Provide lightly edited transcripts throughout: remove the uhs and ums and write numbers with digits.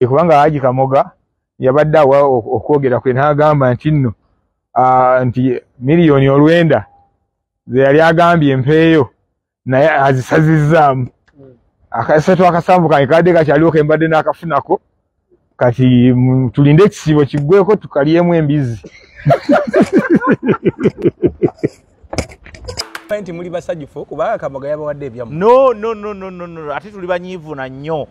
kubanga Haji Kamoga yabadde awa okwogera kwe n'agamba nti nno nti miliyoni olwenda ze yali agambye empeeyo naye azisazizzaamu akasatu akasanvu kange kadde kakyaliwo ke mbadde n'akafunako kati tulinde ekisibo kiggweko tukalyemu embizi. Nti muli basajjufu kubanga Kamoga yabawadde ebyamu. No. Ate tuli banyiivu na nnyo.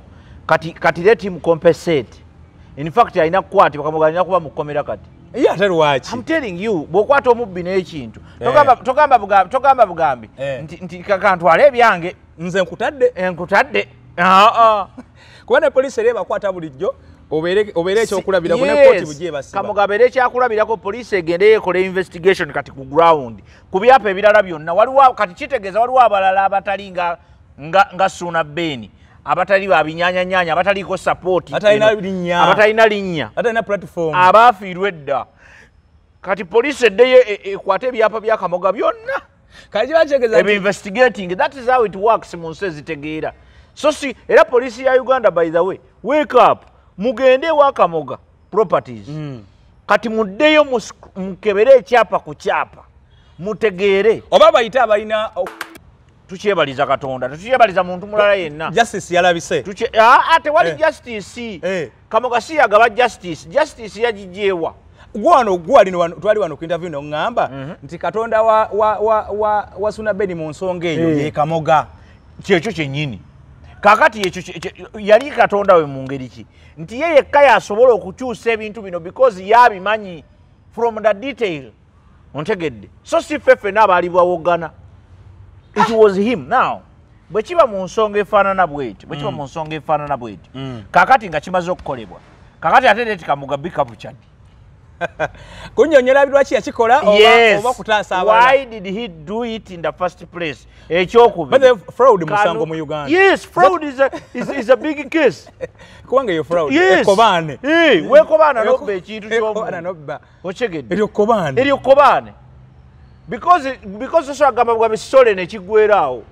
Kati let him compensate. In fact, alina kukwatibwa Kamoga alina kuba mu kkomera kati. Ye ate lwaki? I'm telling you, bw'okwata omubbi n'ekintu. Togamba bugambi. Nti kakantwala ebyange. Nze nkutadde. Kuba ne poliisi eri ebakwata bulijjo obeere ekyokulabirako ne kooti bugiye basiba. Kamoga abeere ekyakulabirako poliisi egende yeekole investigation kati ku ground. Ku byapa ebirala byonna waliwo kati kitegeeza waliwo abalala abatali nga Suna Beni. Abatali babinyanya abataliko support abatalina linnya atalina platform abafiirwe edda kati police eddeyo ekwate ebyapa bya Kamoga byonna kati bakyegeza investigating. That is how it works mu nsi ezitegeera. So si era police ya Uganda, by the way, wake up mugende wa Kamoga properties kati muddeyo mukebere ekyapa ku kyapa mutegeere oba bayita abalina tukyebaliza Katonda tukyebaliza muntu mulala yenna. Justice yalabise ate wali justice Kamoga si yagaba justice yagijeewa twali wano ku interview n'ongamba nti Katonda wa Suna Beni mu nsonga eyo ye Kamoga kyekyo kyennyini. Kakati yali Katonda we mu ngeri ki nti ye yekka yasobola okukyusa ebintu bino because yabimanyi from the detail. Ontegedde so si fefe n'abalibwawogana. It was him. Now, bwekiba mu nsonga efaanana bw'eti kakati nga kimaze okukolebwa kakati ate neti Kamoga bikapu kyaddi kunnyonnyola lwaki yakikola oba kutaasa abalala. Why did he do it in the first place? Ekyokubiri. But the fraud musango mu Uganda. Yes, fraud is a big case. Kubanga yo fraud. Yes. Ekobaane. Wekobaana n'obba ekintu ky'omuntu. Okyegedde. Eryokobaane. Because so agamba bwa sole ne kigwerawo.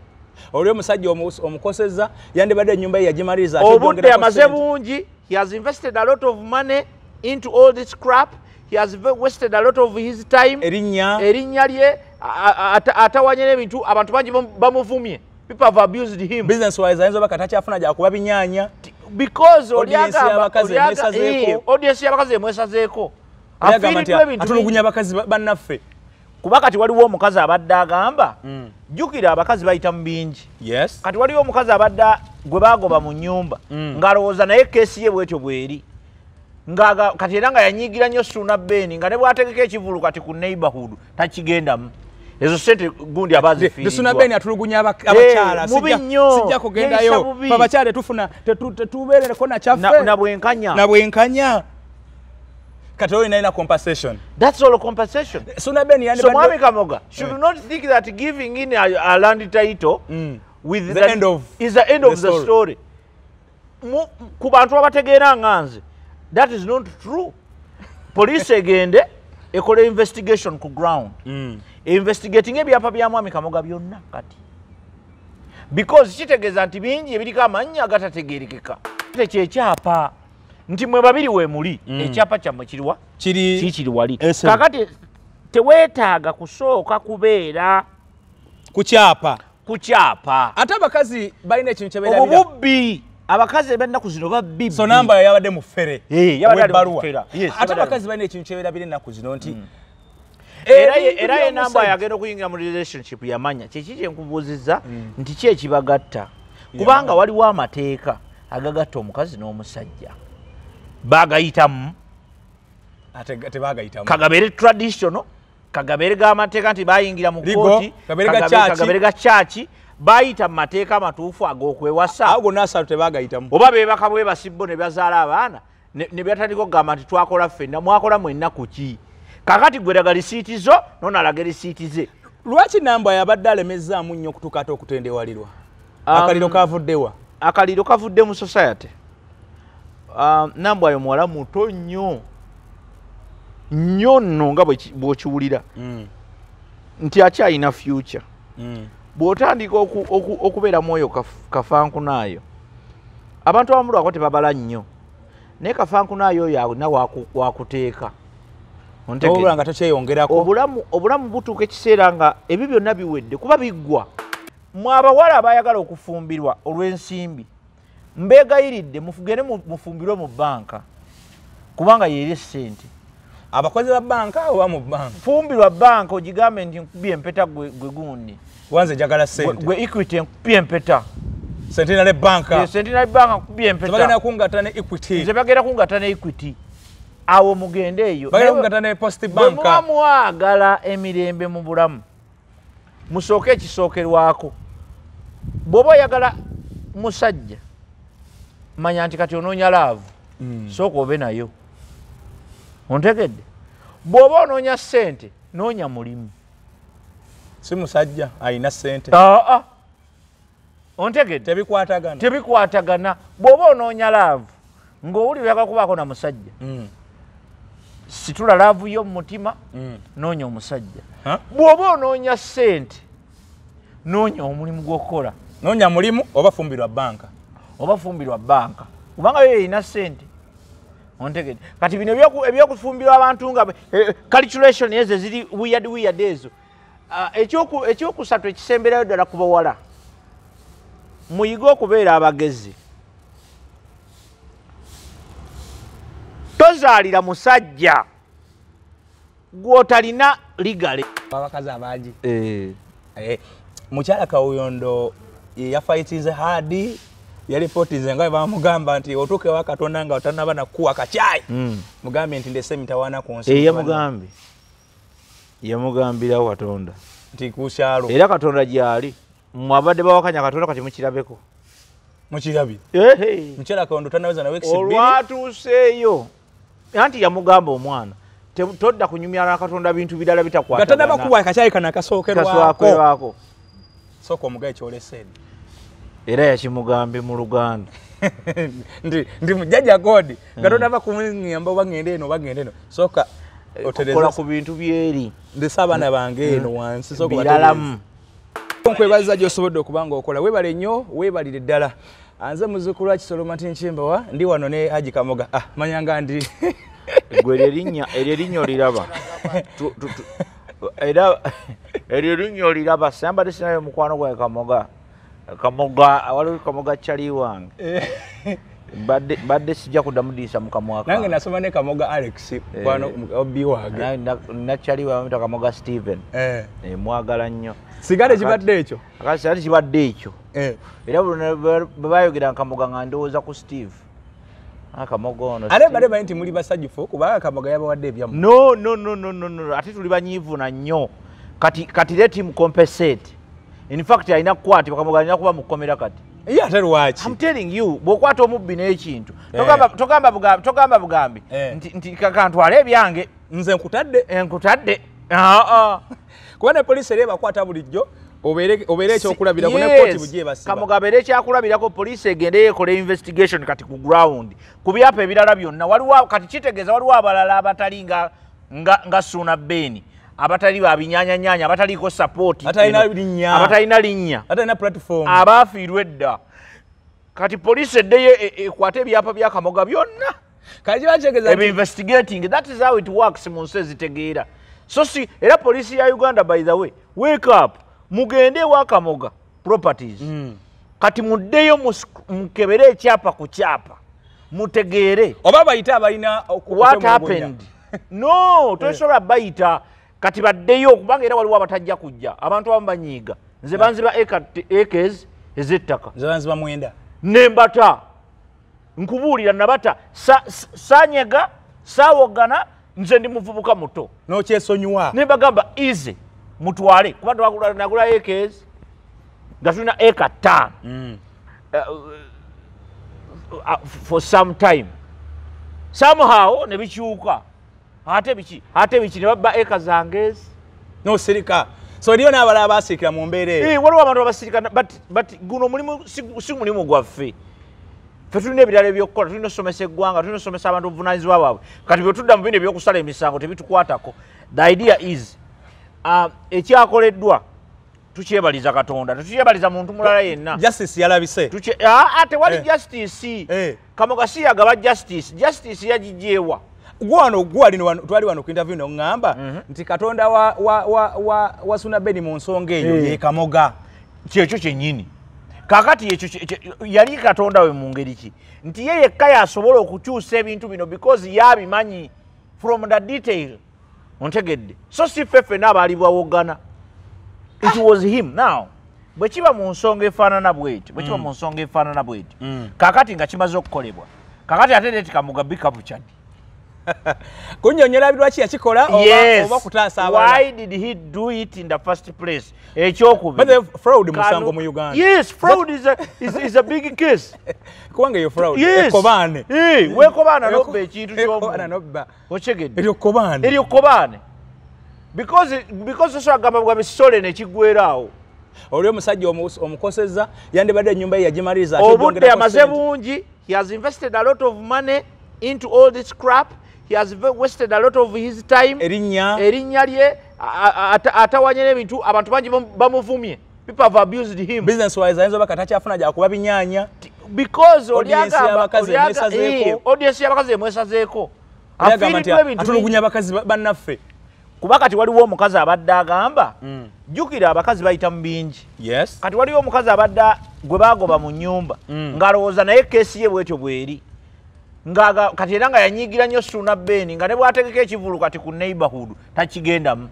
Olyo omusajja omukoseza yandibadde ennyumba ye yagimaliriza obudde amaze bungi. He has invested a lot of money into all this crap. He has wasted a lot of his time. Erinnya lye atawanye n'ebintu abantu bangi bamuvumye. People have abused him. Business wise ayinza bakatakyafuna gya kuba binyaanya. Because audience y'abakazi emwesazeeko. Atulugunya abakazi bannaffe. Kuba kati waliwo omukazi abadde agamba jjukira abakazi bayita mu bingi. Yes. Kati waliwo omukazi abadde gwe baagoba mu nnyumba ng'alowooza naye keesi ye bwetyo bweri kati era nga yanyiigira nnyo Suna Beni nga ne bw'ategeka ekivulu kati ku neighborhood takigendamu. Ezo sente gundi abazifiiriddwa. Suna Beni atulugunya abakyala sijja kugendayo abakyala tetubeerereko na kyaffe na bwenkanya. Katoyi naina compensation. That's all compensation. Suna Beni so Mwami Kamoga should not think that giving in a land title with the end of is the end of the story. Ku bantu abategeera nganze that is not true. Police egende ekole investigation ku ground. Investigating ebyapa bya Mwami Kamoga byonna kati. Because kitegeeza nti bingi ebiriko amannya agatategeerekeka. Tekyapa nti mwe babiri we muli ekyapa kyammwe kiriwa kiri wali kakati teweetaaga kusooka kubeera ku kyapa ate abakazi balina ekintu kyebeera obubbi abakazi eb'ennaku zino babbi so namba yabadde mu ffere webbaluwa ate abakazi balina ekintu kyebeera biri ennaku zino nti era ye namba yagenda okuyingira mu relationship yamanya kyeki kyenkubuuzizza nti ki ekibagatta kubanga waliwo amateeka agagatta omukazi n'omusajja bagayitamu kagabere traditional kagabere g'amateeka nti bayingira mu kooti kagabere ga chachi bayita mu mateeka amatuufu ag'okwewasa ago nasatu tebagayitamu oba beebaka bwebasibbo ne bazaala abaana ne byatandika okugamba nti twakola ffenna mwakola mwenna ku ki kakati gweraga lisiiti zo noonalaga lisiiti ze. Lwaki namba yabadde alemezzaamu nnyo okutuuka ate okutendewalirwa? Akaliro kavuddewa? Akaliro kavudde mu society. Namba ayo muwala muto nnyo nno nga bw'okiwulira nti akyalina future. Bw'otandika okubeera mwoyo kafankunaayo abantu abamu lwako tebabala nnyo naye kafankunayo yona wakuteeka obulanga tokyeyongerako obulamu butuuka ekiseera nga ebyo byonna biwedde kuba biggwa. Mwe abawala abayagala okufumbirwa olw'ensimbi mbeegayiridde mugende mufumbirwe mu banka kubanga yeeri ssente. Abakozi ba banka oba mu banka? Fumbirwa banka ogigambe nti nkubye empeta gwe gundi. Wanze jagala ssente. Gwe Equity nkubye empeta. Centenary Bank. Centenary Bank nkubye empeta. Bagenda kungatta ne Equity. Nze bagenda kungatta ne Equity. Awo mugende eyo. Bagenda kungatta ne Post Bank. Bwe mwagala emirembe mu bulamu musooke ekisookerwako. Bw'oba oyagala musajja manya nti kati onoonya laavu sooka obe nayo. Ontegedde? Bw'oba onoonya ssente noonya mulimu. Si musajja ayina ssente. Ontegedde? Tebikwatagana. Tebikwatagana. Bw'oba onoonya laavu ng'owulira oyagala kubaako na musajja situla laavu yo mu mutima noonya omusajja. Bw'oba onoonya ssente noonya omulimu gw'okukola. Noonya mulimu oba fumbirwa banka. Oba fumbirwa banka. Kubanga yo erina ssente. Ontegedde? Kati bino ebyokufumbirwa abantu nga calculation ezo ziri weird ezo. Ekyokusatu ekisemberayo ddala ku bawala. Muyige okubeera abagezi. Tozaalira musajja gw'otalina ligale. Abakazi abangi. Mukyala Kawuyondo yafaitize hadi yalipotize nga bamugamba nti otuke wa Katonda nga otanaba na kuwa kachai. Mugambe nti ndese mitawana ku nsi. Yamugambira Katonda nti kushalo. Era Katonda gyali mwabadde bawakanya Katonda kati mukirabeko. Mukirabi. Mukyala Kawuyondo tanaweza na weeks 2. Olwatuuseeyo anti yamugamba omwana todda kunyumya na Katonda bintu bidala bitakwata. Katonda bakuwa kachai kana kasookerwako. Soko mugaye kyoleseni. Era yakimugambe mu Luganda. Ndi mujaja God. Katonda bakunyamba bagende eno bagende eno. Soka otereza ku bintu byeri. Ndi sabana bange eno wansi soko batalamu. Nkwebaza gyosobodde okubanga okola webale nnyo webalire ddala. Anze muzukulu wa Kisolo Martin Chimbawa ndi wano ne Haji Kamoga. Manyanga ndi. Gwe erinnyo liraba. Era erinnyo liraba samba desinayo mukwano gwa Kamoga. Waliwo Kamoga chali wange. Badde sijja kuddamudiisa mukamwaka. Nange nasoma ne Kamoga Alex kwano obi wange. Na chali wange mita Kamoga Steven. Mwagala nnyo. Sigale kibadde ekyo. Akasi kibadde ekyo. Era bwe bayogera Kamoga nga ndowooza ku Steve. Kamoga ono. Ale bale nti muli basajjufu kubanga Kamoga yabawadde ebyamu. No. Ate tuli banyiivuna nnyo. Kati let him compensate. In fact alina kukwata Kamoga alina kuba mukomera kati. Ate lwaki? I'm telling you bw'okwata omubbi n'ekintu. Togamba bugambi. Nti kantwale ebyange. Nze nkutadde. Kubanga poliisi eri ebakwata bulijjo obeere ekyokulabirako ne kooti bujje basiba. Kamoga abeere ekyakulabirako poliisi egende yeekole investigation kati ku ground. Ku byapa ebirala byonna waliwo kati kitegeeza waliwo abalala abatali nga Suna Beni. Abatali babinyaanya abataliko support abatalina linnya atalina platform abaafiirwa edda kati poliisi eddeyo ekwate ebyapa bya Kamoga byonna investigating. That is how it works mu nsi ezitegeera. So si era poliisi ya Uganda by the way wake up mugende wa Kamoga properties kati muddeyo mukebere ekyapa ku kyapa mutegeere oba bayita abalina what happened. No tosobola bayita kati baddeyo kubanga era waliwo abatajja kujja abantu abamu banyiiga nze banziba acres ez'ettaka nze banziba mwenda nembata nkubuulira nabata sanyega saawogana nze ndi muvubuka muto n'okyesonyiwa nembagamba easy mutwale kuba nagula acres nga tulina eka 5 for some time somehow ne bikyuka ate biki ne babba eka zange no sirika so eriyo n'abalala baasirikira mu mbeera eyo waliwo abantu abasirika but guno mulimu si mulimu gwaffe ffe tulina ebirala ebyokukola tulina osomesa eggwanga tulina osomesa abantu obuvunaanyizibwa bwabwe kati bwe tudda mu bino ebyokusala emisango tebitukwatako. The idea is ekyakoleddwa tukyebaliza Katonda tukyebaliza muntu mulala yenna justice yalabise tewali justice Kamoga si yagaba justice yagijeewa twali wano ku interview n'oŋŋamba nti Katonda wa Suna Beni mu nsonga eyo ye Kamoga kyekyo kyennyini kakati yali Katonda we mu ngeri ki nti ye yekka yasobola okukyusa ebintu bino because yabimanyi from the detail ontegedde so si ffeffe n'abaali bawogana it was him now bwe kiba mu nsonga efaanana bweti kakati nga kimaze okukolebwa kakati ate neti Kamoga bikapu kyadi kunnyonnyola lwaki yakikola oba kutaasa abala why did he do it in the first place ekyokubiri fraud musango mu Uganda yes fraud is a big case kubanga yo fraud ekobaane wekobaana nobba ekintu ky'omuntu okyegedde eryokobaane because osobola kugamba bwa bisole nekiggweeraawo oli omusajja omukoseza yandibadde ennyumba ye yagimaliriza obudde amaze bungi he has invested a lot of money into all this crap he has wasted a lot of his time erinnya lye atawanye n'ebintu abantu bangi bamuvumye people have abused him business wise ayinza oba katakyafuna gyakuba binyaanya because audience y'abakazi emwesazeeko atulugunya abakazi bannaffe kuba kati waliwo omukazi abadde agamba jjukira abakazi bayita mu bingi kati waliwo omukazi abadde gwe bagoba mu nnyumba ng'alowooza naye keesi ye bwetyo bweri kati era nga yanyiigira nnyo Suna Beni nga ne bw'ategeka ekivulu kati ku neighborhood takigendamu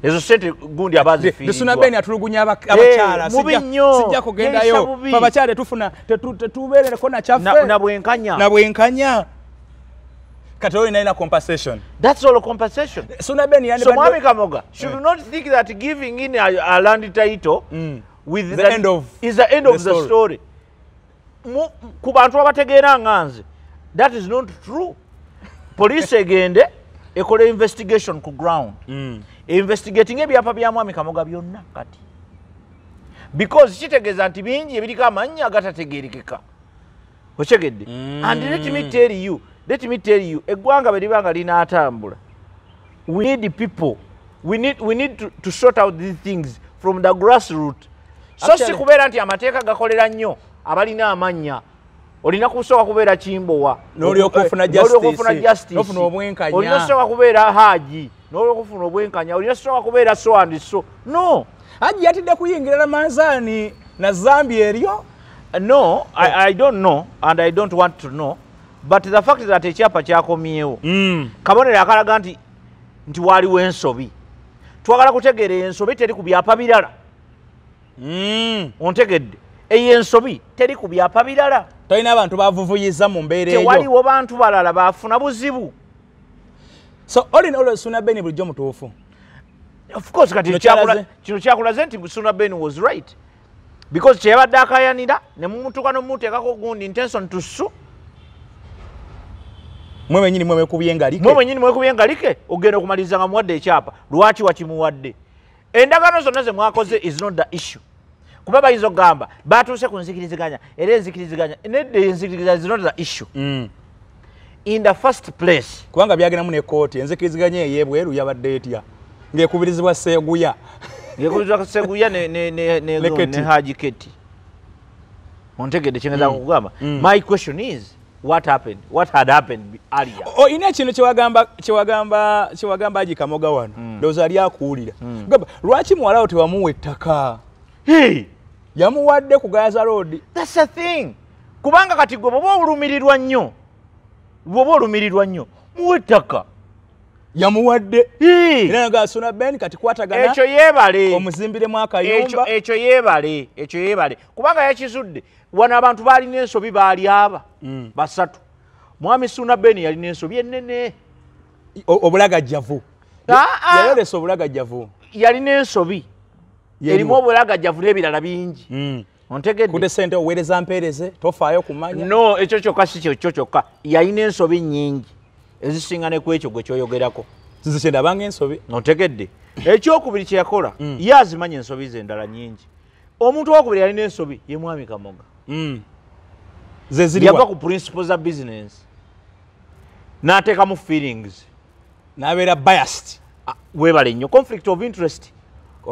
ezo sente gundi abazifiiriddwa Suna Beni atulugunya abakyala sijja kugendayo abakyala tetubeerereko na kyaffe na bwenkanya kati olina ina compensation that's all compensation Suna Beni so Mwami Kamoga should not think that giving in a land title with the end of is the end of the story ku bantu abategeera nganze that is not true police egende ekola investigation ku ground investigating ebyapa bya Mwami Kamoga byonna kati because kitegeeza nti bingi ebiriko amannya agatategeerekeka okyegedde and let me tell you eggwanga bwe libanga linaatambula we need people we need to sort out these things from the grassroots so si kubeera nti amateeka gakolera nnyo abalina amannya olina kusooka kubeera Kimbowa n'olyoka ofuna justice n'ofuna obwenkanya olina kusooka kubeera Haji n'olyoka ofuna obwenkanya olina kusooka kubeera so and so no Haji yatidde kuyingira na manzaani na Zambia eryo no I don't know and I don't want to know but the fact that ekyapa kyakomyewo kabonero akalaga nti waliwo ensobi twagala kutegeera ensobi teri ku byapa birala ontegedde eyo ensobi teri ku byapa birala tolina abantu bavuvuyiza mu mbeera eyo tewaliwo bantu balala bafuna buzibu so all in all Suna Beni bulijjo mutuufu of course kati kino kyakulaze nti Suna Beni was right because kyeyabadde akayanira ne mumutuka n'omuteekako gundi intention to sue mwe mwenyini mwekubye engalike ogenda okumaliriza nga muwadde ekyapa lwaki wakimuwadde endagaano zonna ze mwakoze is not the issue kuba bayinza okugamba batuuse ku nzikiriziganya era enzikiriziganya nedde enzikiriziganya is not the issue in the first place kubanga byagendamu ne kooti enzikiriziganya ey'ebweru yabadde etya ng'ekubirizibwa Seeguya ne Haji Keti ontegedde kyengeeza kukugamba my question is what had happened earlier ina ekintu kyewagamba Haji Kamoga wano ndowooza ali akuwulira gamba lwaki muwalawo tewamuwa ettaka yamuwadde ku Gaza Road that's a thing kubanga kati gwe bwoba olumirirwa nnyo muwe ettaka yamuwadde era nga Suna Beni kati kwatagana ekyo yeebale omuzimbiremu akayumba ekyo yeebale kubanga yakizudde wano abantu baalina ensobi baali aba basatu Mwami Suna Beni yalina ensobi ennene obulagajjavu yayolesa obulagajjavu yalina ensobi erimu obulagajjavu n'ebirala bingi ontegedde kude sente oweereza mpeereze tofaayo kumanya no ekyo kyokka si kyokyo kyokka yalina ensobi nnyingi ezisinga ne ku ekyo gwe kyoyogerako zikyendabanga ensobi ontegedde ekyokubiri kye yakola ye azimanya ensobi ze endala nnyingi omuntu owokubiri yalina ensobi ye Mwami Kamoga yava ku principles za business n'ateekamu feelings n'abeera biased weebale nnyo conflict of interest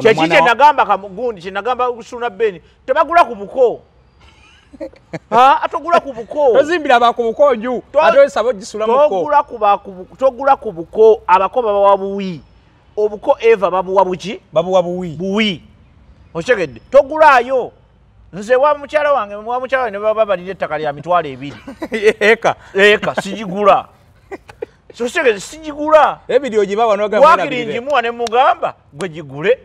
Kyeki kye nagamba Kamugundi kye nagamba Suna Ben tebagula ku buko. Atogula ku buko. Tozimbira ba ku buko nju. Ate sabo gisula muko. Togula ku buko abako baba buwi. Obuko Eva babuwa buki? Babuwa buwi. Buwi. Oshegedde. Togulayo. Nze wa mukyala wange ne baba balire ettaka lya mitwalo 2. Eka sijigula. Soshegedde sijigula. Ebidio gibawa no gamba. Wakiri njimuwa ne mugamba gwe gigule.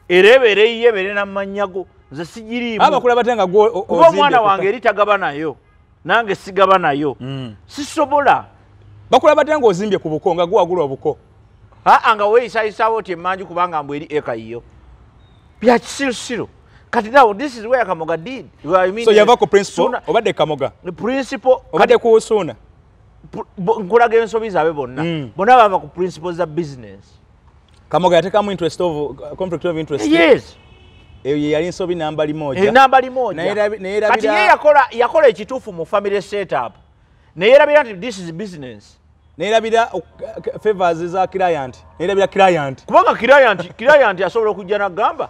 Erebere yebere na manyago. Nze sijirimu. Abakula batenga go kuba mwana wange eri tagaba nayo. Nange sigaba nayo. Sisobola. Bakula batenga ozimbye ku buko nga gwagula obuko. Anga weeyisayisawo ti emmanju kubanga mbu eri eka iyo. Bya kisirusiru. Kati now this is where Kamoga did. I mean, so yava ku principle obadde Kamoga. The principle obadde ku Suna. Nkulaga ensobi zaabe bonna. Bonna bava ku principles za business. Kamoga yatekamu interest of conflict of interest. Yes. Yali ensobi nambali moja. Nambali moja. Kati ye yakola ekituufu mu family setup. Neyerabira nti this is business. Neyerabira favors za client. Neyerabira client. Kubanga client asobola okujja n'agamba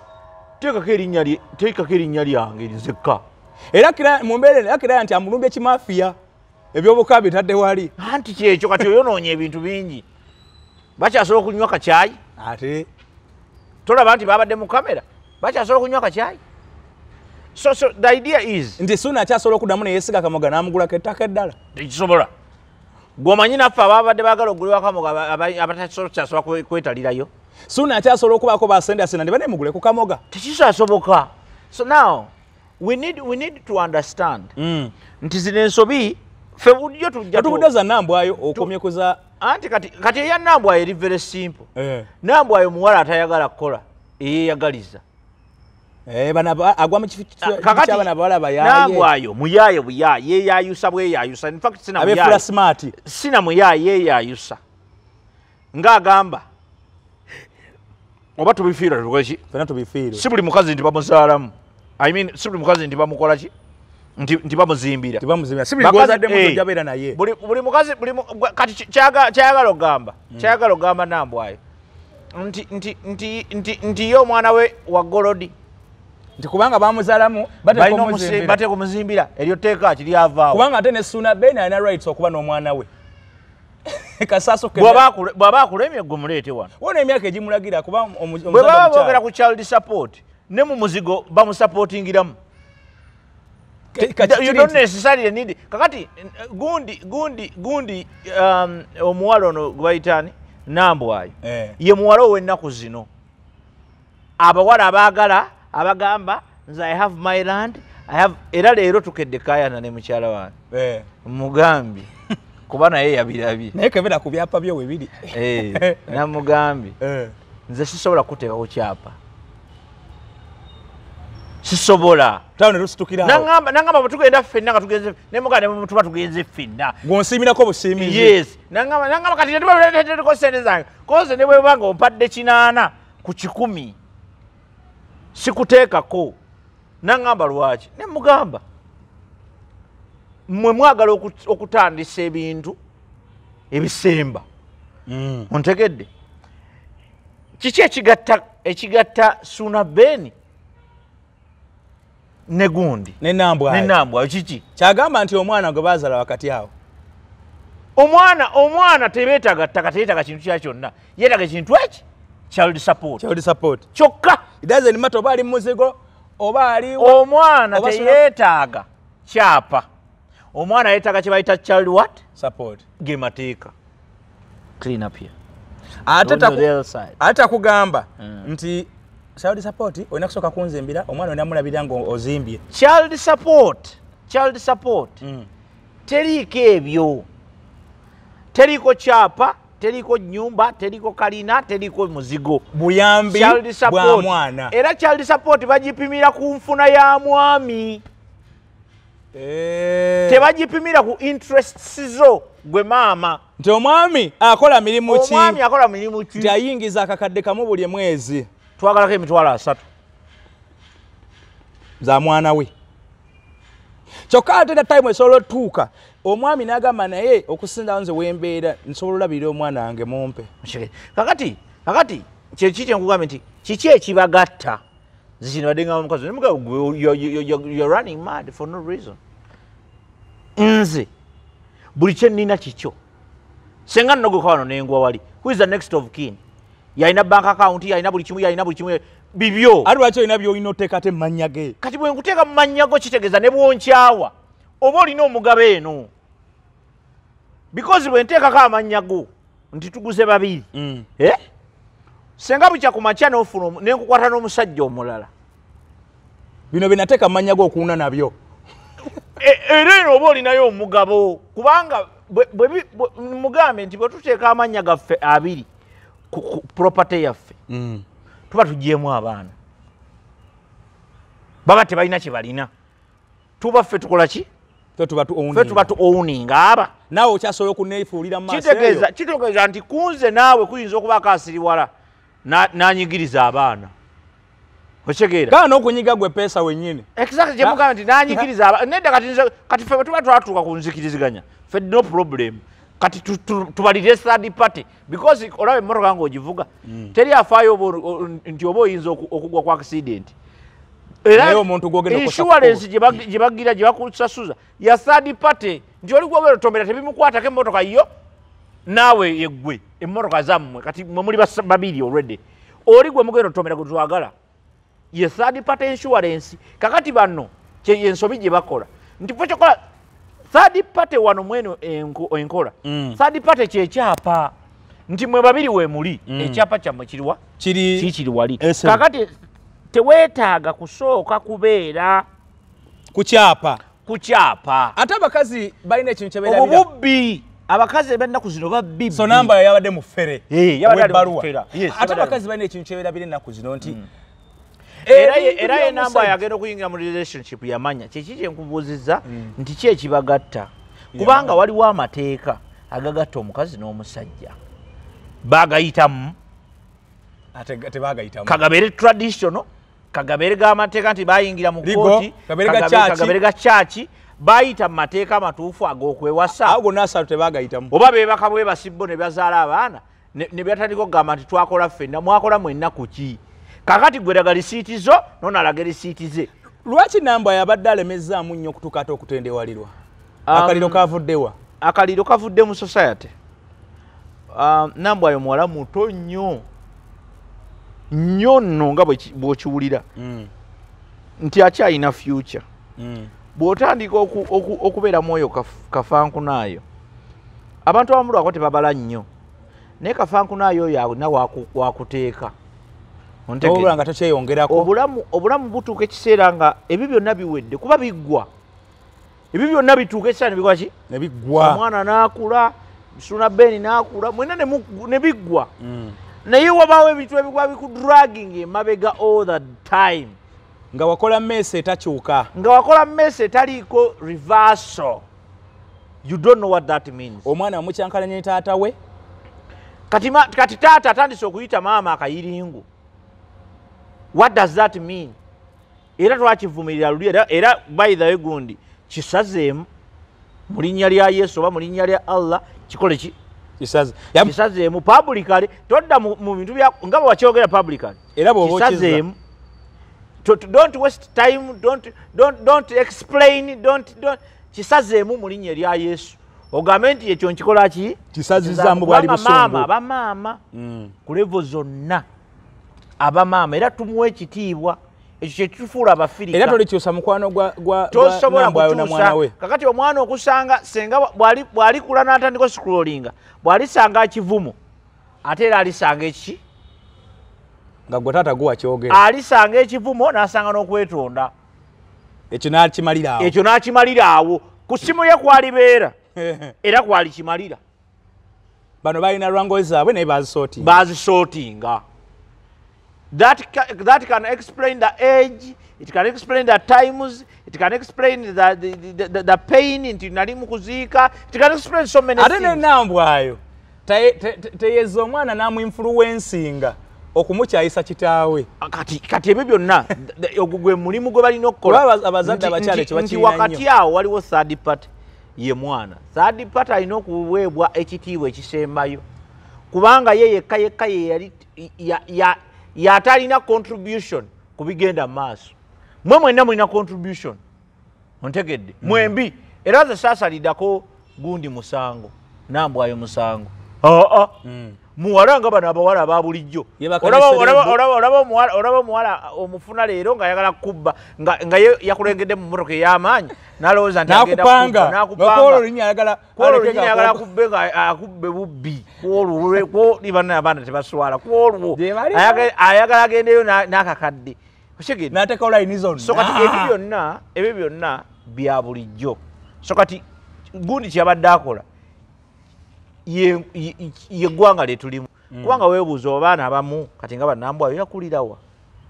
teekako erinnya lyange nzekka. Era mu mbeera client amulumbye kimafiya. Ebyobuka bitadde wali. Anti kyekyo kati oyonoonya ebintu bingi. Bakyasobola okunywa kacyayi. Ate tolaba nti babadde mu kamera. Bakyasobola okunywa kacyayi. So the idea is nti Suna akyasobola okuddamu ne yeesiga Kamoga n'amugulako ettaka eddala. Tekisobola. Gwomanyi naffe ababadde baagala okugulibwa Kamoga abatasobola kwetalirayo. Suna akyasobola okubaako basendasena ne banemugule ku Kamoga. Tekisoboka. So now we need to understand nti zino ensobi ffe bulijjo tujja tubudde Nambwayo okomye kuza anti kati eya Nambwayo eri very simple. Nambwayo muwala atayagala kukola eyeeyagaliza. Bana agwa mu kifo ky'abana bawala bayaye. Nambwayo muyaye buyaye yeeyayusa bweyayusa. In fact sina muyaye. Abefula smart. Sina muyaye yeeyayusa. Ng'agamba oba tubifiira lweki? Fena tubifiira. Si buli mukazi nti bamuzaalamu. I mean si buli mukazi nti bamukola ki? Nti bamuzimbira. Si buli gwazadde mu jabeera naye. Buli mukazi kati kyayagala ogamba. Kyayagala ogamba Nambwayo. Nti yo omwana we wa Golodi. Nti kubanga bamuzaalamu bate kumuzimbira eryo teeka kiri avaawo. Kubanga ate ne Suna Ben alina rights okuba n'omwana we. Kasaaso ke bw'aba akulemye gwe muleete wano. Wona emyaka egimulagira kuba omuzaala bwe baba boogera ku child support ne mu muzigo bamusupportingiramu. You don't necessarily need kakati gundi omuwala ono gwe bayitaani Nambwayo ye muwala ow'ennaku zino abawala abaagala abagamba nze I have my land era leero tukedde kaayana ne mukyala wange mugambye kuba naye yabirabye naye kebera ku byapa byo we biri namugambye nze sisobola kuteeka ku kyapa sisobola taone rusitukira nangamba batugenda ffenna nga tugenze ne muganda ne tuba tugenze ffenna gonsimirako busimizi. Yes nangamba kati tetubako sente zange koze ne bwe banga ompadde 8 ku 10 sikuteekako. Nangamba lwaki ne mugamba mmwe mwagala okutandisa ebintu ebisemba. Ontegedde kiki ekigatta Suna Ben ne gundi ne Nambwayo kiki kyagamba nti omwana gwe baazala wakati awo omwana tebeetaga ttaka teyeetaga kintu kya kyonna yeetaga ekintu eki child support kyokka. It doesn't matter oba ali muzigo oba ali omwana teyeetaaga kyapa. Omwana yeetaaga kye bayita child what support ge mateeka clean up here ate takugamba nti child support olina kusooka kunzimbira omwana onamulabira nga ozimbye. Child support teriiko ebyo, teriiko kyapa, teriiko nyumba, teriiko kalina, teriiko muzigo. Buyambi bwa mwana. Era child support bagipimira ku nfuna ya mwami. Tebagipimira ku interests zo gwe maama. Nti omwami akola mirimu ki? Omwami akola mirimu ki? Nti ayingiza akakadde kamu buli mwezi. Twagalako emitwalo 3 za mwana we. Kyokka ate time esobola otuuka omwami n'agamba naye okusinzawo nze wembeera nsobola olabirira omwana wange mumpe. Kakati Kiki nkugambye nti kiki ekibagatta zino badenga omukazi you're running mad for no reason. Nze buli kye nnina kikyo senga nnogoka wano nengwa wali who is the next of kin yalina bank account yalina buli kimu bibyo ati lwaki olina byolina oteekate mu mannya ge kati bwe nkuteeka mu mannya go kitegeeza ne bwonkyawa oba olina omugabo eno because bwe nteekako amannya go nti tuguze babiri senga bukya ku makya n'ofuna nenkukwata n'omusajja omulala bino bye nateeka mu mannya go okuwuna nabyo era eno oba olinayo omugabo kubanga mugambe nti bwe tuteeka amannya gaffe abiri ku property yaffe tuba tugyemu abaana baba tebalina kye balina tuba ffe tukola ki ffe tuba tu owning aba naawe okyasobola okuneefuulira mu maaso eyo kitegeeza nti kunze naawe kuyinza okubaako asiriwala n'anyigiriza abaana okitegeera kale n'okunyiga gwe peesa wennyini exactly gye mugamba nti n'anyigiriza nedda kati ffe bwe tuba twatuuka ku nzikiriziganya ffe no problem kati tubalire third party because olaba emmotoka ng'ogivuga teri afaayo nti oba oyinza okugwa ku accident naye omuntu gwogenda insurance gye bagira gye bakusasuza ya third party nti oli gwogenda otomera tebimukwatako emmotoka yo naawe yeggwe emmotoka zammwe kati mwe muli babiri already oli gwe mugenda otomera gwe twagala ye third party insurance kakati bano ensobi gye bakola nti ffe kyokola third party wano mweno enkola third party kyekyapa nti mwe babiri we muli ekyapa kyammwe kiriwa kiri wali kakati teweetaaga kusooka kubeera ku kyapa ate abakazi balina ekintu kyebeera obubbi abakazi b'ennaku zino babbi so namba yabadde mu ffere webbaluwa ate abakazi balina ekintu kyebeerabira ennaku zino nti era ye namba yagenda okuyingira mu relationship yamanya kyeki kyenkubuuzizza nti ki ekibagatta kubanga waliwo amateeka agagatta omukazi n'omusajja bagayitamu kagabeere traditional kagabeere g'amateeka nti bayingira mu kooti kagabeere ga kyaki bayita mu mateeka amatuufu ag'okwewasa awo gonna asatu tebagayitamu oba beebaka bwebasibbo ne bazaala abaana ne byatandika okugamba nti twakola ffenna mwakola mwenna ku ki kakati gweraga lisiiti zo noonalaga lisiiti ze lwaki namba yabadde alemezzaamu nnyo okutuuka ate okutendewalirwa akaliro kavuddewa akaliro kavudde mu society namba ayo muwala muto nnyo nno nga bw'okiwulira nti akyalina future bw'otandika okubeera mwoyo kafankunaayo abantu abamu lwako tebabala nnyo naye kafankunaayo oyo alina wakuteeka nga tokyeyongerako obulamu butuuka ekiseera nga ebyo byonna biwedde kuba biggwa ebyo byonna bituuka ekiseera ne bikwaki ne biggwa omwana n'akula Suna Beni n'akula mwena ne biggwa naye wabaawo ebintu ebigwa bikudragging emabega all the time nga wakola mmese etakyuka nga wakola mmese etaliiko reversal. You don't know what that means. Omwana wamucyankalanya taata we kati taata atandise okuyita maama akayiringu. What does that mean? Era twakivumirira luli era by the way gundi kisazeemu mu linnya lya Yesu oba mu linnya lya Allah kikole ki kisazeemu publicly todda mu bintu bya nga wakyogera publicly era kisazeemu. Don't waste time, don't explain, don't kisazeemu mu linnya lya Yesu ogambe nti ekyo nkikola ki kisazizaamu bwali busungu abamaama ku level zonna abamaama era tumuwe ekitiibwa ekyo kyetufuula abafirika era tolikyusa mukwano gwa tosobola kutuusa kakati omwana okusanga senga bw'alikula n'atandika scrollinga bw'alisanga akivumu ate era alisanga ekiki nga gwe taata guwa kyogera alisanga ekivumo n'asanga n'okwetonda ekyo n'akimalira awo ku ssimu ye kwalibeera era kwalikimalira bano balina lwangozi zaabwe naye bazisortinga. That can explain the age, it can explain the times, it can explain the pain nti nali mu kuziika, it can explain so many things. Ate n'ennambwa ayo teyeza omwana n'amuinfluencinga okumukyayisa kitaawe kati ebyo byonna ogwo gwe mulimu gwe balina okukola abazadde abakyala ekyo nti wakati awo waliwo third party ye mwana third party alina okuweebwa ekitiibwa ekisembayo kubanga ye yekka ye yali yatalina contribution kubigenda maaso mwe mwenna mulina contribution ontegedde mwembi era ze saasalidako gundi musango nambwayo musango muwala nga bano abawala aba bulijjo olaba omuwala omufuna leero nga ayagala kubba nga yakulengedde mu motoka ey'amaanyi nalowooza nti nakupanga kubbe nga akubbe bubbi kwolibana abaana tebaswala kwolwo ayagala agendeyo n'akakadde so kati ebyo byonna bya bulijjo so kati gundi kyabadde akola yeggwanga lyetulimu kubanga weebuuza abaana abamu kati nga banambwayo yakulirawa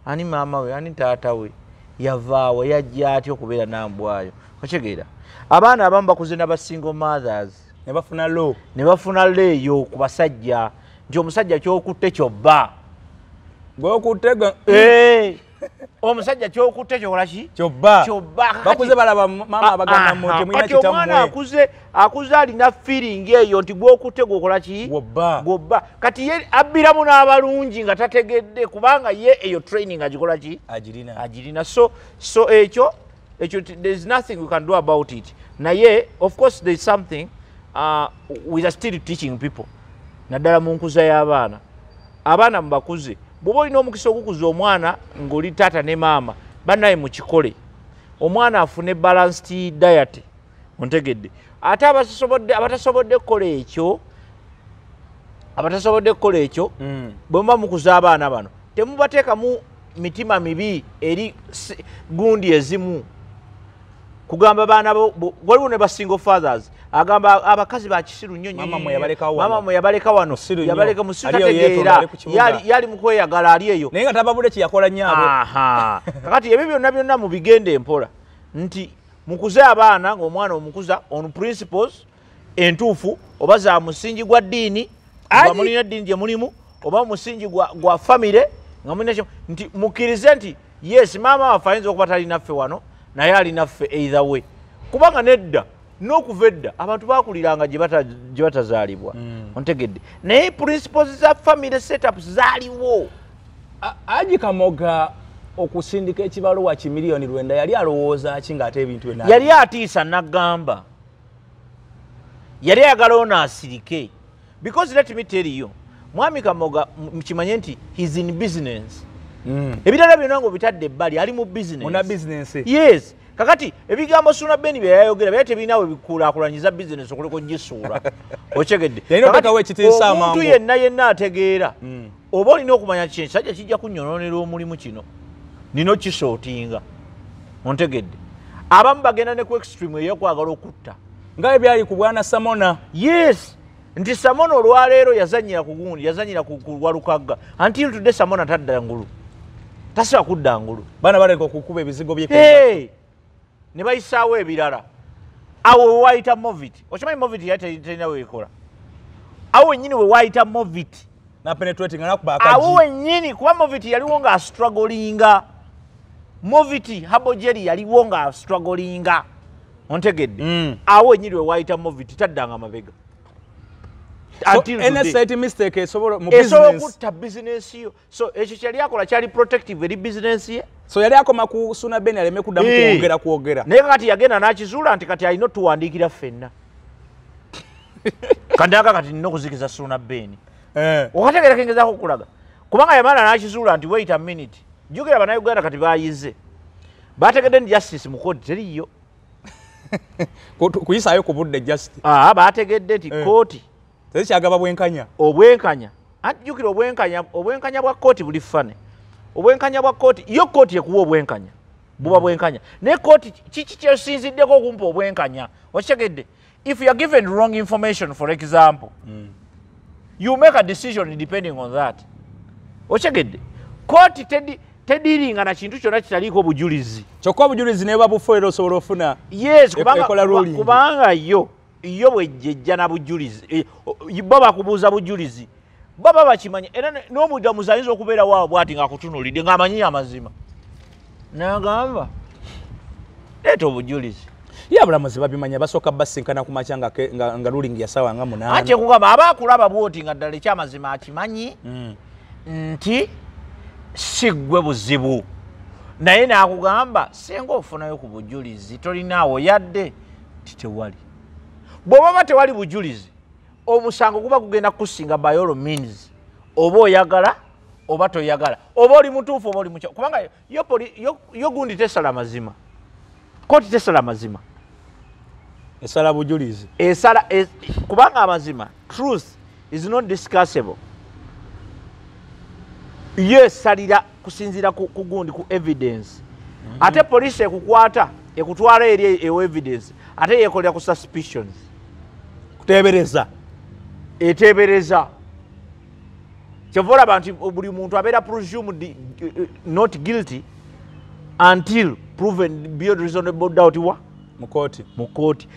ani maama we ani taata we yavaawe yajja atya okubeera nambwayo okitegeera abaana abamu bakuze n'abasingle mothers ne bafuna leeyo ku basajja nti omusajja kyokutte kyobba omusajja kyokutte kyokolaki kyobba bakuze balaba maama abagamba mu temwina kitammwe akuze alina feeling eyo nti gwokutte gwokolaki gwobba kati ye abbiramu n'abalungi nga tategedde kubanga ye eyo training agikolaki agirina so ekyo there's nothing we can do about it naye of course there's something we are still teaching people naddala mu nkuza y'abaana abaana mubakuze bw'oba olina omukisa okukuza omwana ng'oli taata ne maama bannaye mu kikole omwana afune balanced diet ontegedde ate abatasobodde kukola ekyo bwe muba mukuza abaana bano temubateekamu mitima mibi eri gundi ezimu kugamba baana waliwo ne basingle fathers agamba abakazi ba kisiru nnyo mama mwe yabaleka wano yabaleka musitategeera yali mu kweyagala ali eyo naye nga tababudde kiyakola nnyabwe kakati ebyo byonna mu bigenda empola nti mukuze abaana ng'omwana omukuza on principles entuufu oba za musingi gwa ddiini nga mulina ddiini gye mulimu oba musingi gwa famire nga mulina nti mukkirize nti yes maama waffe ayinza okuba talinaffe wano naye alinaffe either way kubanga nedda n'okuva edda abantu bakuliranga gye batazaalibwa ontegedde naye principles za family setups zaaliwo Aji Kamoga okusindika ekibaluwa kimiliyoni 9 yali alowooza ki ng'ate ebintu byonna yali atiisa n'agamba yali ayagala ono asirike because let me tell you mwami Kamoga mukimanye nti he's in business ebirala byonna ngo bitadde ebbali ali mu business yes kakati ebigambo Suna Beni bye yayogera byali tebinawe bikulaakulanyiza business okuliko gisuula okegedde omuntu yenna ategeera oba olina okumanya kiki ekisajja kijja kunnyononera omulimu kino nino kisootinga ontegedde abamu bagenda ne ku extreme eyokwagala okutta nga ebyali ku bwana Samona yes nti Samona olwaleero yazanyira ku gundi yazanyira ku lwalukagga until today Samona tadda ngulu tasiba kudda ngulu bana baleka okukuba ebizigo bye ne bayisaawo ebirala awo wayita movit okimanyi movit yatelina weekola awo wennyini we wayita movit na penetrating anakuba akaji awo wennyini kuba movit yaliwo nga strugglinga movit habojeri yaliwo nga strugglinga ontegedde awo wennyini we wayita movit taddanga mabega mistake esobola okutta business yo so ekyo kyali akola kyali protective eri business ye so yali akoma ku Suna Beni aleme kuddamu kwogera naye kati yagenda n'akizuula nti kati alina tuwandiikira ffenna kandaga kati nina okuzikiza Suna Beni okategeera kengezaako okulaga kubanga yamala n'akizuula nti wait a minute jjukira bannayuganda kati bayize bategedde ni justice mu kooti teriyo kuyisaayo ku budde justice bategedde nti kooti tezikyagaba bwenkanya anti jjukira obwenkanya bwa kooti buli fane obwenkanya bwa kooti yo kooti ekuwa obwenkanya buba bwenkanya naye kooti kiki kyesinziddeko okumpa obwenkanya okitegedde if you are given wrong information for example you make a decision depending on that okitegedde kooti tediringa na kintu kyonna kitaliiko bujulizi kyokka obujulizi naye babufuera osobola ofuna yes kubanga yo bwejjejja na bujulizi bo bakubuuza bujulizi baba bakimanya era n'omuddamuzi ayinza okubeera waawo bw'ati ng'akutunuulidde ng'amanyi amazima n'agamba leeta obujulizi ye abulamuzi babimanya basooka basinkana ku makya nga ruling ya ssaawa nga 8 anti ekugamba aba akulaba bw'oti nga ddala ekyamazima akimanyi nti siggwe buzibu naye n'akugamba senga ofunayo ku bujulizi tolinaawo yadde titewali bw'obaba tewali bujulizi omusango guba gugenda kusinga by all means oba oyagala oba toyagala oba oli mutuufu oba oli mukya kubanga yo gundi tesala mazima kooti tesala mazima esala bujulizi kubanga amazima truth is not discussable yesalira kusinzira ku gundi ku evidence ate police ekukwata ekutwala eri ewo evidence ate yekolera ku suspicions etebereza kyovola abantu buli muntu abeera presumed not guilty until proven beyond reasonable doubt mu kooti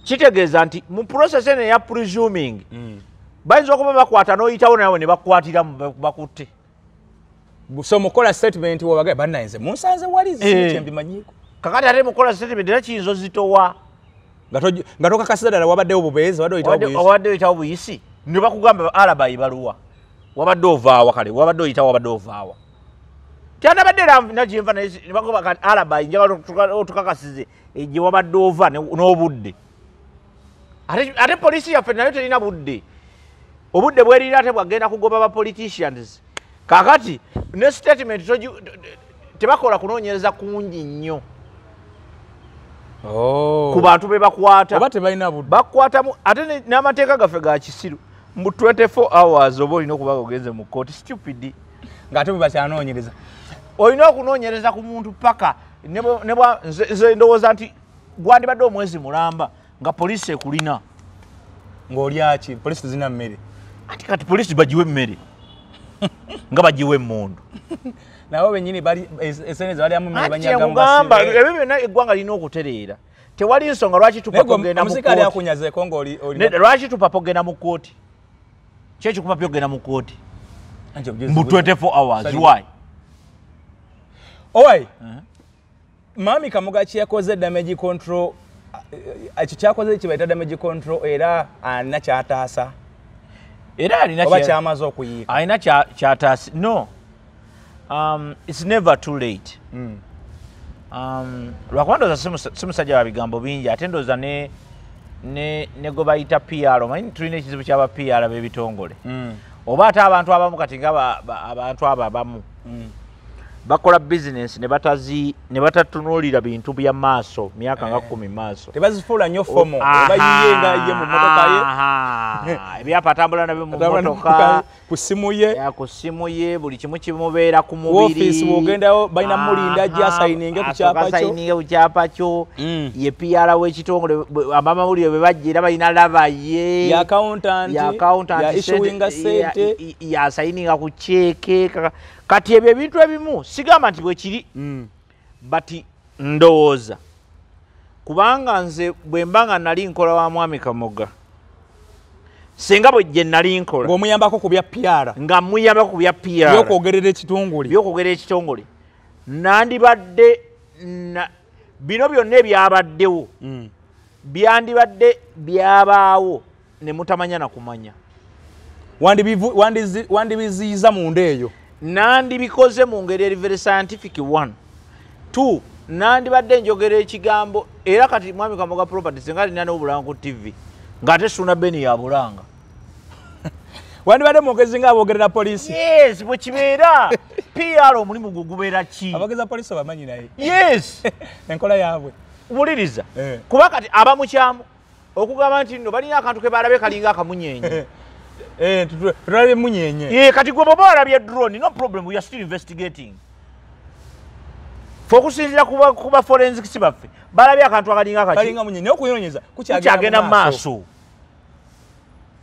kitegeeza nti mu process ene ya presuming bayinza okuba bakwata n'oyitawo nawe ne bakwatiramu bakutte so mukola statement wabagaye bannayinze munsanze wali zikyembimanyiko kakati ate mukola statement era kiyinza ozitowa nga tokakasiza ddala wabaddewo bubeezi wabadde oyitawo buyisi ne bakugamba alabayi baluwa wabadde ovaawa kale wabadde oyitawo wabadde ovaawa tyandabadde era nagyenva nebakuba kati alabayi njagala otukakasize gye wabadde ova n'obudde ate polisi yaffe nayo terina budde obudde bwerira ate bwagenda kugoba ba politicians kakati ne statement tebakola kunoonyereza kungi nnyo ku bantu be bakwata bakwatamu ate n'amateeka gaffe ga kisiru mu 24 hours oba olina okuba ogenze mu kooti stupid ng'ate bwe bakyanoonyereza olina okunoonyereza ku muntu paka nze ndowooza nti gwandibadde omwezi mulamba nga polisi ekulina ng'olyaki polisi tezina mmere ati kati polisi bagiwe emmere nga bagiwe emmundu nabo benyini bali eseneza bali amu mmere banyaga mugamba ebyo byonna eggwanga lina okutereera tewali nsonga lwaki tupapogenda lwaki tupapogenda mu kooti kyekikupa pyogenda mu kooti mu 24 hours why owai Mami Kamuga kyakoze damage control ekyo kyakoze kibaita damage control era alina kyataasa era alina oba kyamaze okuyiika alina kyataasa no it's never too late lwakuba ndooza si musajja wa bigambo bingi ate ndooza ne gwe bayita PR omanyi tulina ekizibu kyaba PR b'ebitongole oba ate abantu abamu kati nga abantu abo abamu bakola business ne batatunuulira bintu bya maaso myaka nga 10 maaso tebazifuula nnyo fomo bayiyenga ye mu motoka ye ebyapa atambula nabyo mu motoka ku simu ye buli kimu kimubeera ku mubiri office bw'ogendayo balina mulinda gy'asayininge ku kyapa kyo ye PR w'ekitongole abamawulire bwe bajja era balina laba ye ya accountant ya issuinga sente yasayininga ku cheeke kati ebyo ebintu ebimu sigamba nti bwe kiri bati ndowooza kubanga nze bwe mbanga nali nkola wa Mwami Kamoga senga bwe gye nali nkola ng'omuyambako ku bya PR nga muyambako ku bya PR by'okwogerera ekitongole nandibadde bino byonna ebyabaddewo byandibadde byabaawo ne mutamanya na kumanya wandibiziyiza munda eyo nandibikoze mu ngeri eri very scientific 1 2 nandibadde njogera ekigambo era kati Mwami Kamoga Properties nga alina n'obulanga ku TV ng'ate Suna Beni yabulanga wandibadde mwogezi nga abogerera polisi yes bwe kibeera PR omulimu gwe gubeera ki abogeza polisi bamanyi naye yes enkola yaabwe wuliriza kuba kati abamukyamu okugamba nti nno balina akantu ke balabe kalinga akamunyenye tutulabe munyenye kati gwe bwoba walabye drone no problem we are still investigating fokusinzira kuba forensics baffe balabye akantu akalinga munyenye okuyonyeza kukyagenda mu maaso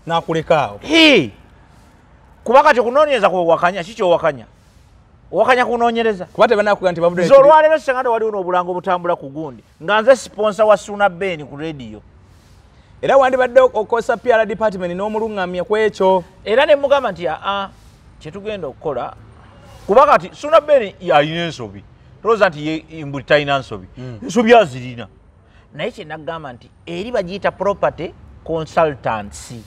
nakulekaawo kuba kati okunoonyereza kwewakanya kikyowakanya owakanya kunoonyereza kuba tebanakuga nti bavude olwaleero sengande waliwo n'obulanga obutambula ku gundi nga nze sponsor wa Suna Beni ku radio era wandibadde okosa PR department n'omulungamya ku ekyo era ne mugamba nti kyetugenda okukola kuba kati Suna Beni alina ensobi tolowooza nti mbuli talina nsobi ensobi azirina naye kyenagamba nti eri bagiyita property consultancy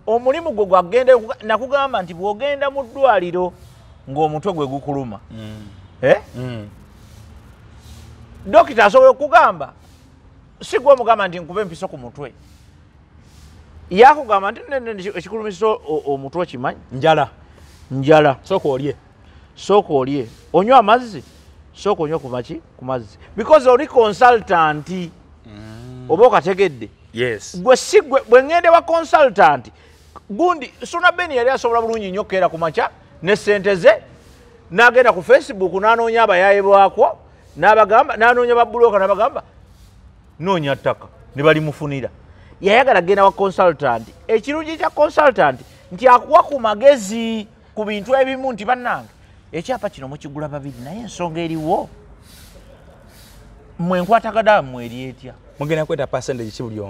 omulimu gwo gwagenda nakugamba nti bw'ogenda mu ddwaliro ng'omutwe gwe gukuluma dokita asobola okugamba si gwe omugamba nti nkuba empiso ku mutwe yakugamba nti ekikulumisa omutwe okimanyi njala sooka olye onywa amazzi sooka onywa ku mazzi because oli consultant oba okategedde bwe ŋŋende wa consultant gundi Suna Beni yali asobola bulungi nnyo okukeera ku makya ne ssente ze n'agenda ku Facebook n'anoonya abayaye bwakwo n'anoonya babulooka n'abagamba noonya ttaka ne balimufunira yayagala genda wa consultant ekirungi kya consultant nti akuwa ku magezi ku bintu ebimu nti bannange ekyapa kino mukigula babiri naye ensonga eriwo mmwe enkwatagada mmwe eri etya mugenda kweta percentage ki buli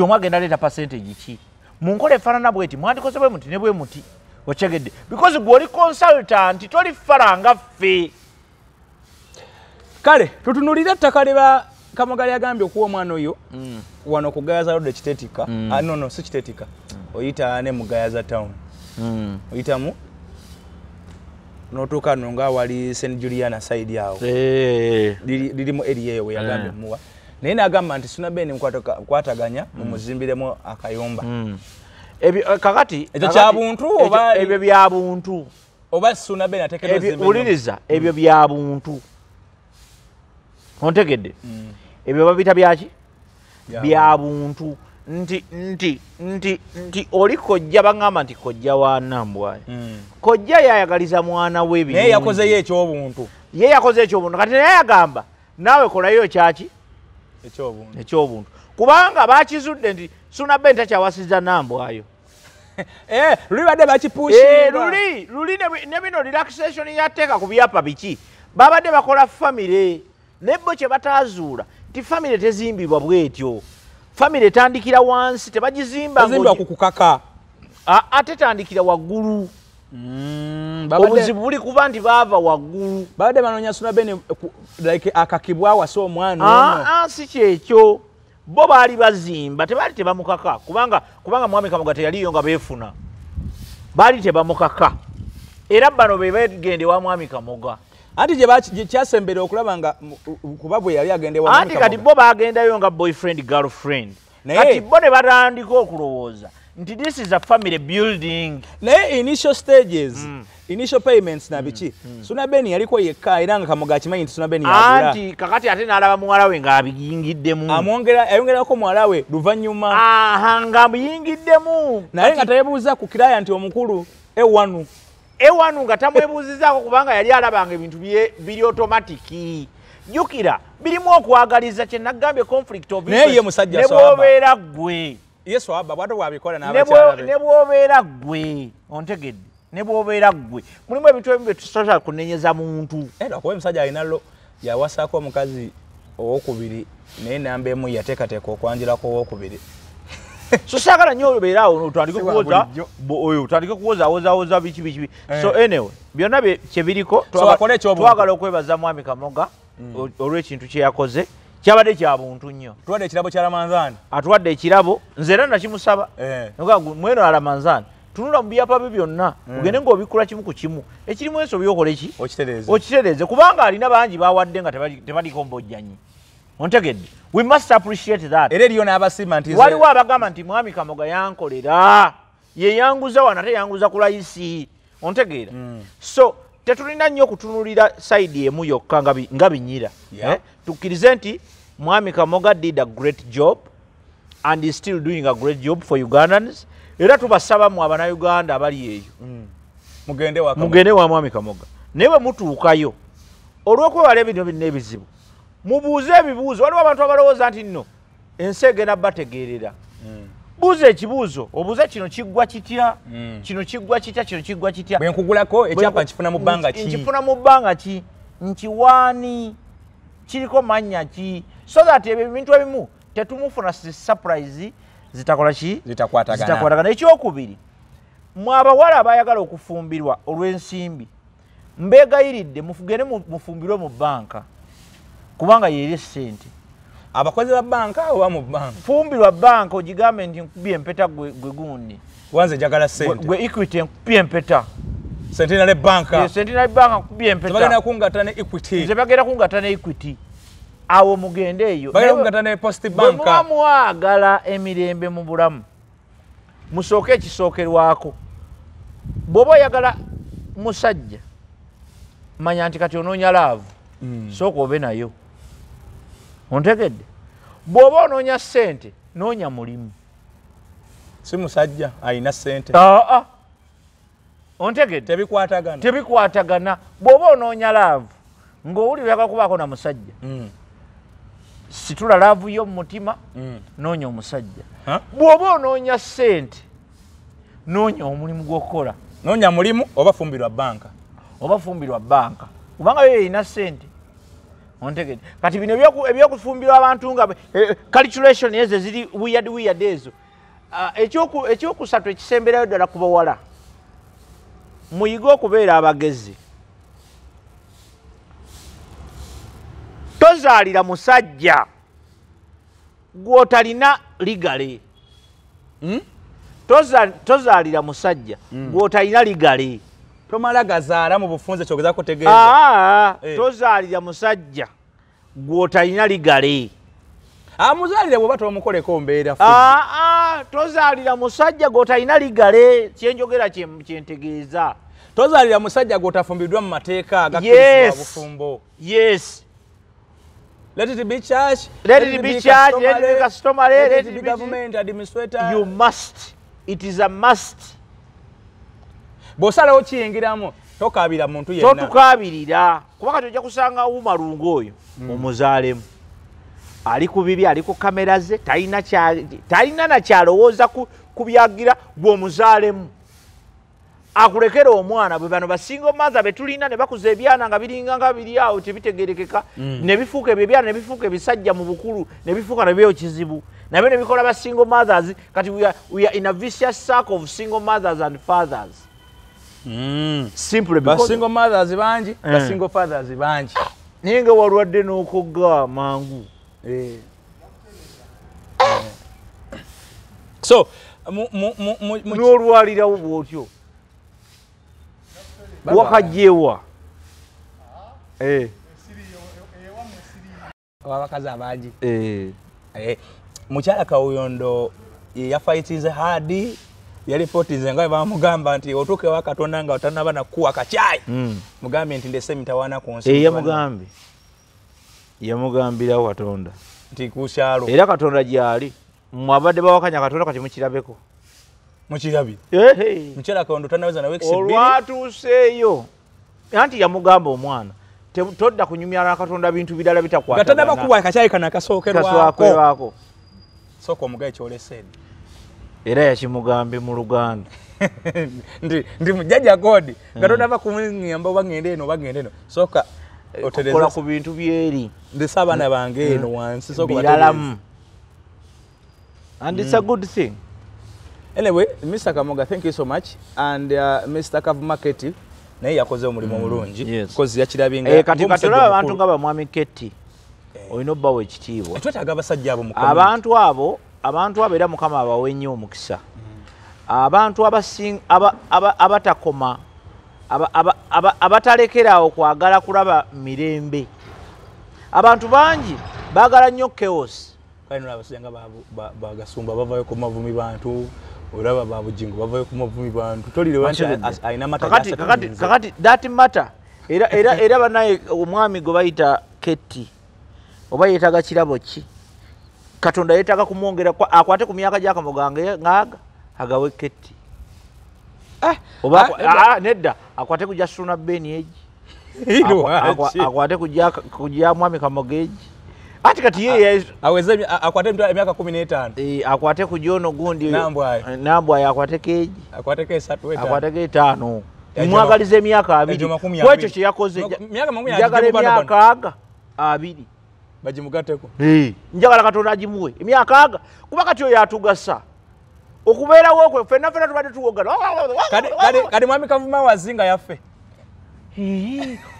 omu agenda leeta percentage ki munkola efaanana bweti mwandikoze bwe muti ne bwe muti okyegedde because gw'oli consultant toli faranga ffe kale tutunulire ettaka lye Kamoga yagambye okuwa omwana oyo wano ku Gayaza Road ekiteetika no si kiteetika oyita ne mu Gayaza town oyitamu n'otuuka no nga wali St Juliana side yawo lirimu area eyo we yagambye muwa naye n'agamba nti Suna Beni nkwataganya mumuzimbiremu akayumba kakati ekyo kya buntu oba ebyo bya buntu oba Suna Beni ateekeddwa ozimba uliriza ebyo bya buntu ontegedde ebyo babita byaki bya buntu nti oli kojja bangamba nti kojja wa Nambwayo kojja yayagaliza mwana we naye yakozeyo ekyobuntu kati naye yagamba naawe kolayo kyaki ekyobuntu kubanga bakizudde nti Suna Beni takyawasiza Nambwayo luli badde bakipushinga luli ne bino relaxation yateeka ku byapa biki babadde bakola famire nebbo kye bataazuula ti famire tezimbibwa bwetyo famire etandikira wansi tebagizimba ku kukaka ate tandikira waggulu obuzibu buli kuba nti baava waggulu babadde banoonya Suna Beni like akakibwa awasa omwana si kyekyo bo baali bazimba tebaali tebamukaka kubanga Mwami Kamoga teyaliyo nga beefuna baali tebamukaka era bano be begende wa Mwami Kamoga anti gye kyasembera okulaba nga kuba bwe yali agende wa anti kati bo bagendayo nga boyfriend girlfriend kati bo ne batandika okulowooza nti this is a family building naye initial stages initial payments na biki Suna Beni yaliko yekka era nga Kamoga akimanyi nti Suna Beni yagula anti kakati ate n'alaba muwala we ng'abiyingiddemu ayongerako muwala we luvannyuma ng'amuyingiddemu naye nga teyebuuza ku kiraya nti omukulu ewanu nga tamwebuuzizaako kubanga yali alabanga ebintu biri automatiki jjukira birimu okwagaliza kye nagambye conflict of naye ye musajja ne bw'obeera ggwe yesu abba bwate bwabikola n'abakyala be ne bw'obeera ggwe ontegedde ne bw'obeera ggwe mulimu ebintu ebimu bye tusobola kunenyeza muntu kuba omusajja alina yawasaako omukazi owokubiri naye namba emu yateekateeka okwanjirako owokubiri so sagala nnyo obeeraawo otandike kuwozaawoza biki so anyway byonna kyebiriko twagala okwebaza Mwami Kamoga olw'ekintu kye yakoze kyabadde kya buntu nnyo tuwadde ekirabo kya Ramanzani atuwadde ekirabo nze era nakimusaba mweno Ramanzani tunula mu byapa bye byonna ogende ng'obikula kimu ku kimu ekirimu enso byokole ki okitereeze kubanga alina bangi bawadde nga tebaliko mbojjanyi ontegedde we must appreciate that era eriyo n'abasiima nti waliwo abagamba nti Mwami Kamoga yankolera yeyanguza wano ate yanguza ku layisi ontegeera so tetulina nnyo okutunulira sayidi emu yokka nga binyira tukkirize nti Mwami Kamoga did a great job and is still doing a great job for Ugandans era tubasaba mu Abannayuganda abali eyo mugende wa Mwami Kamoga naye bwe mutuukayo olw'okwewala ebintu birina ebizibu mubuuze ebibuuzo waliwo abantu abalowooza nti nno ensi egenda bategeerera buuza ekibuuzo obuuze kino kiggwa kitya kino kiggwa kitya kino kiggwa kitya bwe nkugulako ekyapa nkifuna mu bbanga ki nkifuna mu bbanga ki nkiwaani kiriko mannya ki so that ebyo ebintu ebimu tetumufuna surprise zitakola ki zitakwatagana ekyokubiri mwe abawala abayagala okufumbirwa olw'ensimbi mbeegayiridde mugende mufumbirwe mu bbanka kubanga yeeri ssente abakozi ba banka oba mu banka fumbirwa banka ogigambe nti nkubye empeta gwe gundi wanze jagala sente gwe Equity nkubye empeta Centenary Bank Centenary Bank nkubye empeta bagenda kungata ne Equity nze bagenda kungata ne Equity awo mugende eyo bagenda kungata ne Post Bank mwagala emirembe mu bulamu musooke ekisookerwako bw'oba oyagala musajja manya nti kati onoonya laavu sooka obe nayo ontegedde bw'oba onoonya ssente noonya mulimu si musajja ayina ssente ontegedde tebikwatagana bw'oba onoonya laavu ng'owulira oyagala kubaako na musajja situla laavu yo mu mutima noonya omusajja bw'oba onoonya ssente noonya omulimu gw'okukola noonya mulimu oba fumbirwa banka kubanga yo erina ssente ontegedde kati bino ebyokufumbirwa abantu nga calculation ezo ziri weird ezo ekyokusatu ekisemberayo ddala ku bawala muyige okubeera abagezi tozaalira musajja gw'otalina ligale tozaalira musajja gw'otalina ligale tomala gazaala mu bufunze kyogeza kutegeeza tozaalira musajja gw'otalina ligale muzaalire bw'oba tomukoleko mbeera tozaalira musajja gw'otalina ligale kyenjogera kyentegeeza tozaalira musajja gw'otafumbiddwa mu mateeka agakkirizibwa bufumbo Let it be church, let it be customary, let it be government administrator. You must. It is a must. Bosalawo kiyingiramu tokaabira muntu yenna. Totukaabirira. Kuba kati ojja kusanga umalungu oyo omuzaalemu. Ali ku bibi, ali ku kamera ze, talina na kyalowooza ku byagira gw'omuzaalemu. Akulekera omwana bwe bano basinga omaza betulina ne bakuza ebyana nga biringa nga biri awo tebitegerekeka ne bifuuka ebyo ebyana ne bifuuka ebisajja mu bukulu ne bifuuka ne byo kizibu nabyo ne bikola ba single mothers kati we are in a vicious circle of single mothers and fathers simply because single mothers banji single fathers banji ninge walwadde n'okugga mangu so n'olwalirawo bw'otyo wakajewa abakazi abangi mukyala Kawuyondo yafayitize hadi yalipotize nga bamugamba nti otuke wa Katonda nga otanaba na kuwa kachai mugambe nti ndese mitawana ku nsi yamugambira Katonda nti kushalo era Katonda gyali mwabadde bawakanya Katonda kati mukirabeko mukirabi mukyala Kawuyondo tanaweza na weeks olwatuuseeyo anti yamugamba omwana todda kunyumya na Katonda bintu bidala bitakwata gatandaba kuwa kachai kana kasookerwako soko omugaye kyoleseni era yakimugambe mu Luganda ndi mujjaja God Katonda bakunyamba bagende eno soka otereza ku bintu byeri ndi sabana bange eno wansi soko batalamu and it's a good thing. Anyway, Mr. Kamoga, thank you so much. And Mr. Kav Market, naye yakoze omulimo mulungi because yakirabinga kati katolaba abantu nga bamwami Ketti oyina obbawo ekitiibwa twetaaga abasajja abo mu abantu abo era Mukama abawe nnyo omukisa abantu abatakoma abatalekerawo kwagala kulaba mirembe abantu bangi baagala nnyo chaos kale abasajja nga bagasumba bavayo ku mavumi bantu olaba babujingo bavayo ku mavumi bantu tolire wanti aina matagasa kakati that matter era banaye omwami gwe bayita Ketti oba yeetaga kirabo ki Katonda yeetaga kumwongera akwate ku myaka gya Kamoga ngaaga agawe Ketti oba nedda akwate kujja Suna Beni eji akwate kujja mwami Kamoga eji ati kati yeye aweze akwate emyaka 15 akwate kujono gundi nambwa akwate keji akwate ke 3 akwate ke 5 mwagalize emyaka 2 kwekyo kye yakoze emyaka 2 bajimugateko njagala Katonda agimuwe emyaka 2 kuba kati oyo atugasa okubeerawo kwe fenna tubadde tuwogana kadi mwami Kavuma wazinga yaffe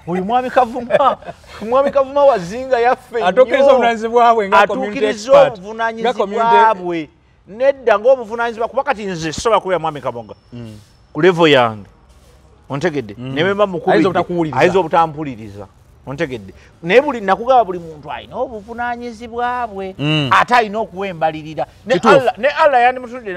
oyo mwami Kavuma wazinga yaffe atuukiriza obuvunanyizibwa bwe nga community expert obuvunanyizibwa bwe nedda ng'obuvunanyizibwa kuba kati nze sobola kubeera mwami Kamoga ku level yange ontegedde nebemba mukubiri ayinza obutampuliriza ontegedde naye buli nakugaba buli muntu alina obuvunanyizibwa bwe ate alina okuwembalirira ne Allah yandimutudde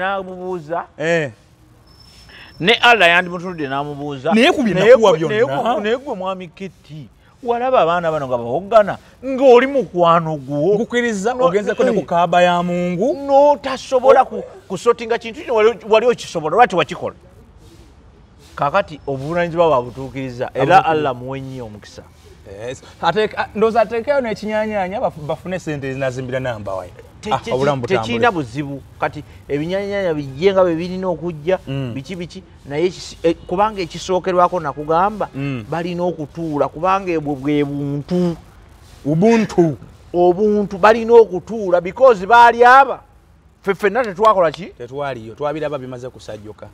n'amubuuza naye kubinakuwa byonna naye gwe mwami Keti walaba abaana bano nga bawoggana ng'oli mukwano gwo nkukiriza ogenzeko ne ku kaaba ya Mungu n'otasobola kusotinga kintu kino wali okisobola lwaki wakikola kakati obuvunanyizibwa bwabutuukiriza era Allah muwe nnyo omukisa ndowooza ateekeyo n'ekinyanyanya bafune sente ezinazimbira namba wayi tekirina buzibu kati ebinyanyanya bijje nga bwe birina okujja biki naye kubanga ekisookerwako nakugamba balina okutuula kubanga ebwo bwe obuntu balina okutuula because baali aba ffenna tetwakola ki tetwaliyo twabiraba bimaze kusajjuka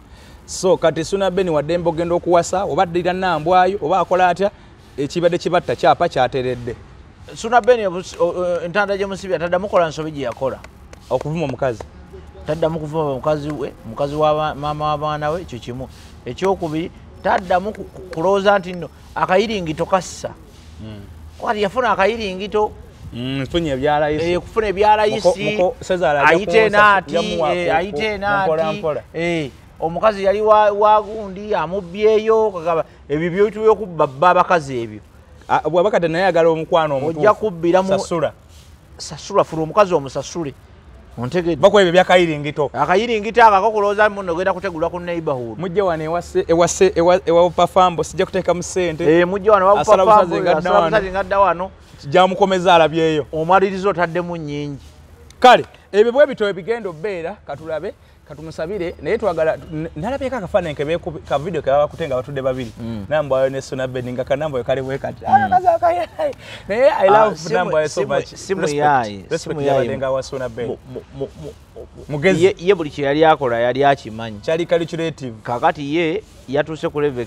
so kati Suna Beni waddembe ogenda okuwasa oba addira nambwayo oba akola atya ekibadde kibatta kyapa kyateredde Suna Beni entanda gye musibi ataddamu kola nsobi gye yakola okuvuma omukazi taddamu kuvuma mukazi wa maama w'abaana we ekyo kimu ekyokubiri taddamu kulowooza nti nno akayiringito kassa kwati yafuna akayiringito nfunye ebyalayisi kufuna ebyalayisi ayite naati omukazi yali wagundi amubyeyo kagaba ebyo by'okubba abakazi ebyo bwabakadde naye agala omukwano omutuufu ojja kubbiramu sasula funa omukazi omusasule ontegedde bakuba ebyo byakayiringito akayiringito akako kulowooza muno ogenda kutegulwa ku neighborhood mujje wano ewa pafambo sijja kuteekamu ssente mujje wano wapafambo ngadda wano kijjamukomeza alabyeyo omaliriza otaddemu nnyingi kale ebyo bwe bito ebigenda obbeera katulabe katumusabire naye twagala nalabyeko akafaananyi ka video kebabakutenga batudde babiri nambwayo ne Suna Beni nga kanambwayo kali bwe kati naye I love nambwayo so much respect yabadenga wa Suna Beni mugezi ye buli kye yali akola yali akimanyi kyali calculative kakati ye yatuuse ku level